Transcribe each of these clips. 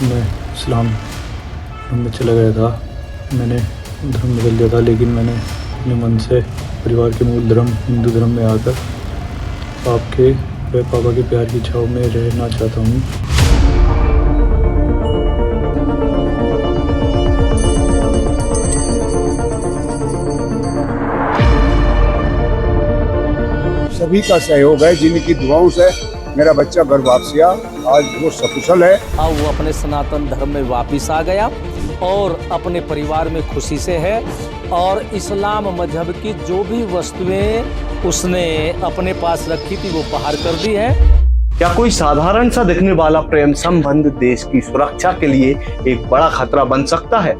मैं इस्लाम धर्म में चला गया था। मैंने धर्म बदल दिया था, लेकिन मैंने अपने मन से परिवार के मूल धर्म हिंदू धर्म में आकर आपके व पापा के प्यार की छाव में रहना चाहता हूँ। सभी का सहयोग है, जिनकी दुआओं से मेरा बच्चा घर वापस आया। आज वो सकुशल है। अब वो अपने सनातन धर्म में वापस आ गया और अपने परिवार में खुशी से है। और इस्लाम मजहब की जो भी वस्तुएं उसने अपने पास रखी थी वो बाहर कर दी है। क्या कोई साधारण सा दिखने वाला प्रेम संबंध देश की सुरक्षा के लिए एक बड़ा खतरा बन सकता है?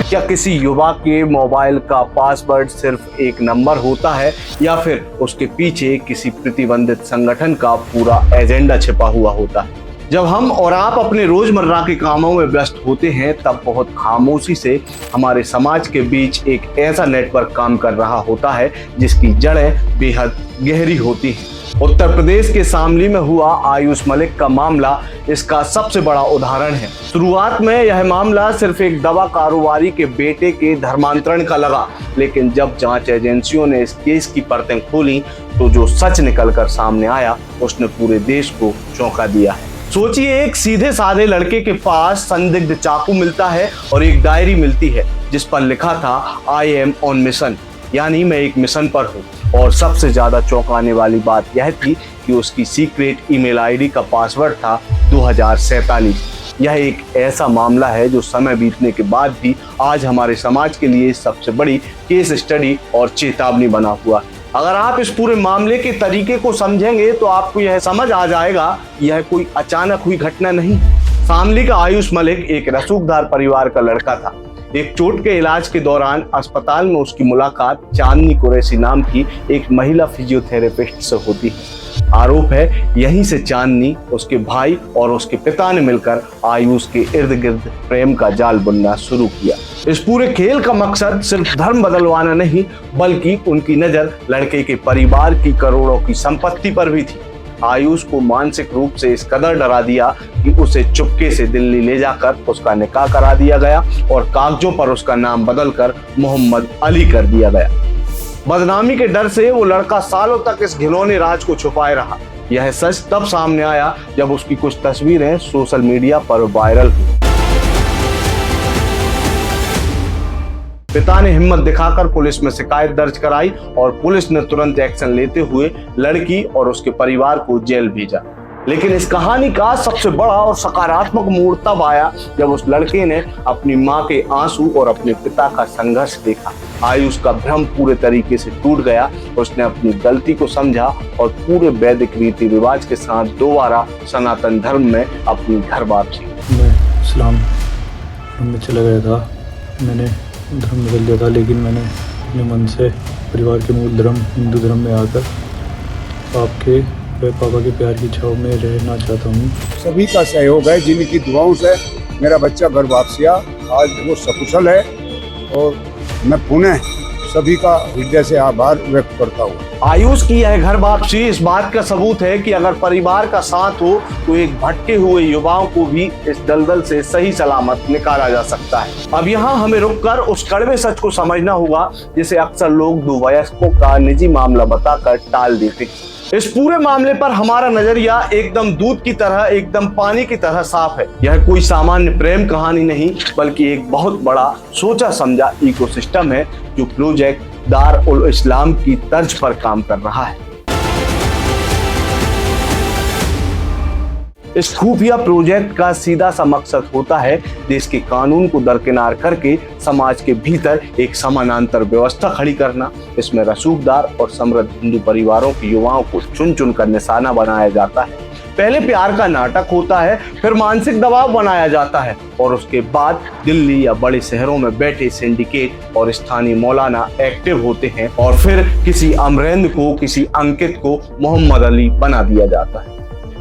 क्या किसी युवा के मोबाइल का पासवर्ड सिर्फ एक नंबर होता है, या फिर उसके पीछे किसी प्रतिबंधित संगठन का पूरा एजेंडा छिपा हुआ होता है? जब हम और आप अपने रोजमर्रा के कामों में व्यस्त होते हैं, तब बहुत खामोशी से हमारे समाज के बीच एक ऐसा नेटवर्क काम कर रहा होता है जिसकी जड़ें बेहद गहरी होती हैं। उत्तर प्रदेश के शामली में हुआ आयुष मलिक का मामला इसका सबसे बड़ा उदाहरण है। शुरुआत में यह मामला सिर्फ एक दवा कारोबारी के बेटे के धर्मांतरण का लगा, लेकिन जब जांच एजेंसियों ने इस केस की परतें खोली तो जो सच निकलकर सामने आया उसने पूरे देश को चौंका दिया है। सोचिए, एक सीधे साधे लड़के के पास संदिग्ध चाकू मिलता है और एक डायरी मिलती है जिस पर लिखा था आई एम ऑन मिशन, यानी मैं एक मिशन पर हूँ। और सबसे ज्यादा चौंकाने वाली बात यह थी कि उसकी सीक्रेट ईमेल आईडी का पासवर्ड था 2047। यह एक ऐसा मामला है जो समय बीतने के बाद भी आज हमारे समाज के लिए सबसे बड़ी केस स्टडी और चेतावनी बना हुआ। अगर आप इस पूरे मामले के तरीके को समझेंगे तो आपको यह समझ आ जाएगा कि यह कोई अचानक हुई घटना नहीं। शामली का आयुष मलिक एक रसूखदार परिवार का लड़का था। एक चोट के इलाज के दौरान अस्पताल में उसकी मुलाकात चांदनी कुरैशी नाम की एक महिला फिजियोथेरेपिस्ट से होती है। आरोप है यहीं से चांदनी, उसके भाई और उसके पिता ने मिलकर आयुष के इर्द गिर्द प्रेम का जाल बुनना शुरू किया। इस पूरे खेल का मकसद सिर्फ धर्म बदलवाना नहीं, बल्कि उनकी नजर लड़के के परिवार की करोड़ों की संपत्ति पर भी थी। आयुष को मानसिक रूप से इस कदर डरा दिया कि उसे चुपके से दिल्ली ले जाकर उसका निकाह करा दिया गया और कागजों पर उसका नाम बदलकर मोहम्मद अली कर दिया गया। बदनामी के डर से वो लड़का सालों तक इस घिनौने राज को छुपाए रहा। यह सच तब सामने आया जब उसकी कुछ तस्वीरें सोशल मीडिया पर वायरल हुई। पिता ने हिम्मत दिखाकर पुलिस में शिकायत दर्ज कराई और पुलिस ने तुरंत एक्शन लेते हुए लड़की और उसके परिवार को जेल भेजा। लेकिन इस कहानी का सबसे बड़ा और सकारात्मक मोड़ तब आया जब उस लड़के ने अपनी मां के आंसू और अपने पिता का संघर्ष देखा। आयुष का भ्रम पूरे तरीके से टूट गया। उसने अपनी गलती को समझा और पूरे वैदिक रीति रिवाज के साथ दोबारा सनातन धर्म में अपनी घर वापसी। मैं इस्लाम धर्म में चला गया था। मैंने धर्म बदल दिया था, लेकिन मैंने अपने मन से परिवार के मूल धर्म हिंदू धर्म में आकर आपके व पापा के प्यार की छाव में रहना चाहता हूँ। सभी का सहयोग है, जिनकी दुआओं से मेरा बच्चा घर वापस आया। आज वो सकुशल है और मैं पुनः सभी का हृदय से आभार व्यक्त करता हूँ। आयुष की यह घर वापसी इस बात का सबूत है कि अगर परिवार का साथ हो तो एक भटके हुए युवाओं को भी इस दलदल से सही सलामत निकाला जा सकता है। अब यहाँ हमें रुककर उस कड़वे सच को समझना होगा जिसे अक्सर लोग दो वयस्कों का निजी मामला बताकर टाल देते। इस पूरे मामले पर हमारा नजरिया एकदम दूध की तरह, एकदम पानी की तरह साफ है। यह कोई सामान्य प्रेम कहानी नहीं, बल्कि एक बहुत बड़ा सोचा समझा इकोसिस्टम है जो प्रोजेक्ट दार उल इस्लाम की तर्ज पर काम कर रहा है। इस खुफिया प्रोजेक्ट का सीधा सा मकसद होता है देश के कानून को दरकिनार करके समाज के भीतर एक समानांतर व्यवस्था खड़ी करना। इसमें रसूखदार और समृद्ध हिंदू परिवारों के युवाओं को चुन चुन कर निशाना बनाया जाता है। पहले प्यार का नाटक होता है, फिर मानसिक दबाव बनाया जाता है और उसके बाद दिल्ली या बड़े शहरों में बैठे सिंडिकेट और स्थानीय मौलाना एक्टिव होते हैं और फिर किसी अमरेंद्र को, किसी अंकित को मोहम्मद अली बना दिया जाता है।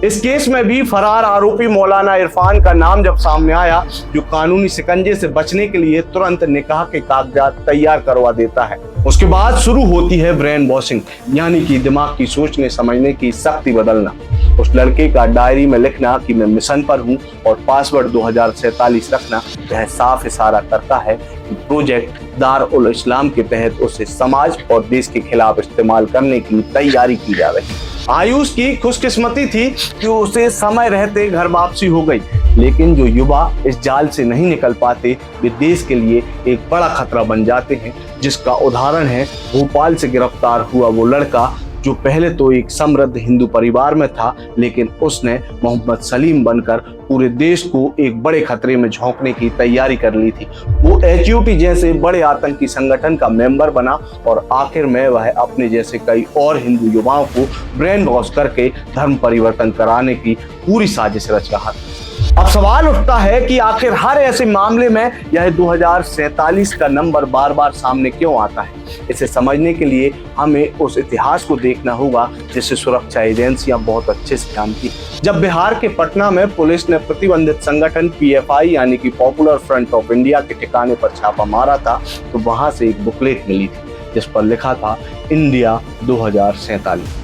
इस केस में भी फरार आरोपी मौलाना इरफान का नाम जब सामने आया, जो कानूनी शिकंजे से बचने के लिए तुरंत निकाह के कागजात तैयार करवा देता है। उसके बाद शुरू होती है ब्रेन वॉशिंग, यानी कि दिमाग की सोचने समझने की शक्ति बदलना। उस लड़के का डायरी में लिखना कि मैं मिशन पर हूं और पासवर्ड 2047 रखना, वह साफ इशारा करता है कि प्रोजेक्ट दारुल इस्लाम के तहत उसे समाज और देश के खिलाफ इस्तेमाल करने की तैयारी की जा रही है। आयुष की खुशकिस्मती थी कि उसे समय रहते घर वापसी हो गई, लेकिन जो युवा इस जाल से नहीं निकल पाते वे देश के लिए एक बड़ा खतरा बन जाते हैं, जिसका उदाहरण है भोपाल से गिरफ्तार हुआ वो लड़का जो पहले तो एक समृद्ध हिंदू परिवार में था, लेकिन उसने मोहम्मद सलीम बनकर पूरे देश को एक बड़े खतरे में झोंकने की तैयारी कर ली थी। वो HUT जैसे बड़े आतंकी संगठन का मेंबर बना और आखिर में वह अपने जैसे कई और हिंदू युवाओं को ब्रेन वॉश करके धर्म परिवर्तन कराने की पूरी साजिश रच रहा था। अब सवाल उठता है कि आखिर हर ऐसे मामले में यह 2047 का नंबर बार बार सामने क्यों आता है। इसे समझने के लिए हमें उस इतिहास को देखना होगा जिसे सुरक्षा एजेंसियां बहुत अच्छे से जानती हैं। जब बिहार के पटना में पुलिस ने प्रतिबंधित संगठन PFI यानी कि पॉपुलर फ्रंट ऑफ इंडिया के ठिकाने पर छापा मारा था, तो वहां से एक बुकलेट मिली थी जिस पर लिखा था इंडिया 2047।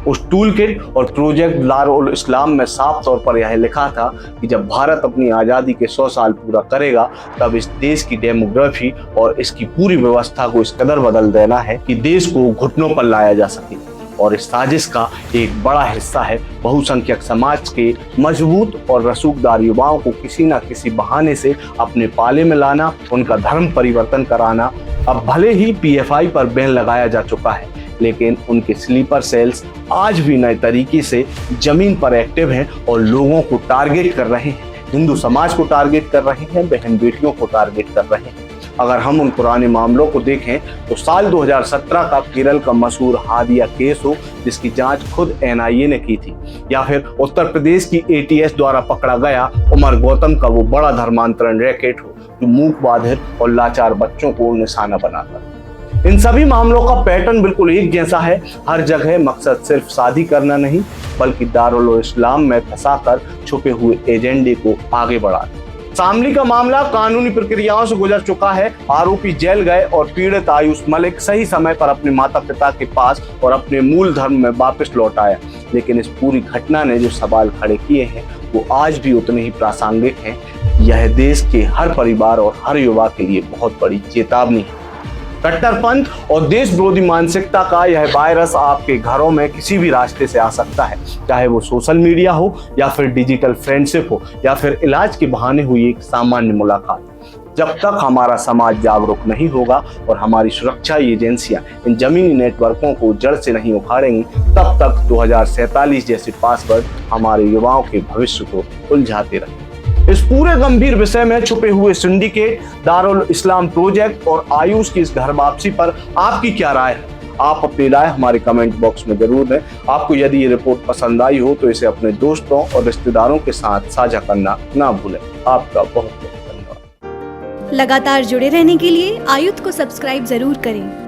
उस टूल किट और प्रोजेक्ट दारुल इस्लाम में साफ तौर पर यह लिखा था कि जब भारत अपनी आज़ादी के 100 साल पूरा करेगा तब इस देश की डेमोग्राफी और इसकी पूरी व्यवस्था को इस कदर बदल देना है कि देश को घुटनों पर लाया जा सके। और इस साजिश का एक बड़ा हिस्सा है बहुसंख्यक समाज के मजबूत और रसूखदार युवाओं को किसी न किसी बहाने से अपने पाले में लाना, उनका धर्म परिवर्तन कराना। अब भले ही PFI पर बैन लगाया जा चुका है, लेकिन उनके स्लीपर सेल्स आज भी नए तरीके से जमीन पर एक्टिव हैं और लोगों को टारगेट कर रहे हैं, हिंदू समाज को टारगेट कर रहे हैं, बहन बेटियों को टारगेट कर रहे हैं। अगर हम उन पुराने मामलों को देखें तो साल 2017 का केरल का मशहूर हादिया केस हो जिसकी जांच खुद NIA ने की थी, या फिर उत्तर प्रदेश की ATS द्वारा पकड़ा गया उमर गौतम का वो बड़ा धर्मांतरण रैकेट हो जो मूक बाधिर और लाचार बच्चों को निशाना बनाता। इन सभी मामलों का पैटर्न बिल्कुल एक जैसा है। हर जगह मकसद सिर्फ शादी करना नहीं बल्कि दारुल इस्लाम में फंसाकर छुपे हुए एजेंडे को आगे बढ़ाना। शामली का मामला कानूनी प्रक्रियाओं से गुजर चुका है। आरोपी जेल गए और पीड़ित आयुष मलिक सही समय पर अपने माता पिता के पास और अपने मूल धर्म में वापस लौट आया, लेकिन इस पूरी घटना ने जो सवाल खड़े किए हैं वो आज भी उतने ही प्रासंगिक हैं। यह देश के हर परिवार और हर युवा के लिए बहुत बड़ी चेतावनी है। कट्टरपंथ और देश विरोधी मानसिकता का यह वायरस आपके घरों में किसी भी रास्ते से आ सकता है, चाहे वो सोशल मीडिया हो या फिर डिजिटल फ्रेंडशिप हो या फिर इलाज के बहाने हुई एक सामान्य मुलाकात। जब तक हमारा समाज जागरूक नहीं होगा और हमारी सुरक्षा एजेंसियां इन जमीनी नेटवर्कों को जड़ से नहीं उखाड़ेंगी, तब तक 2047 जैसे पासवर्ड हमारे युवाओं के भविष्य को उलझाते रहेंगे। इस पूरे गंभीर विषय में छुपे हुए सिंडिकेट, दारुल इस्लाम प्रोजेक्ट और आयुष की इस घर वापसी पर आपकी क्या राय है? आप अपनी राय हमारे कमेंट बॉक्स में जरूर दें। आपको यदि ये रिपोर्ट पसंद आई हो तो इसे अपने दोस्तों और रिश्तेदारों के साथ साझा करना ना भूलें। आपका बहुत बहुत धन्यवाद। लगातार जुड़े रहने के लिए आयुध को सब्सक्राइब जरूर करें।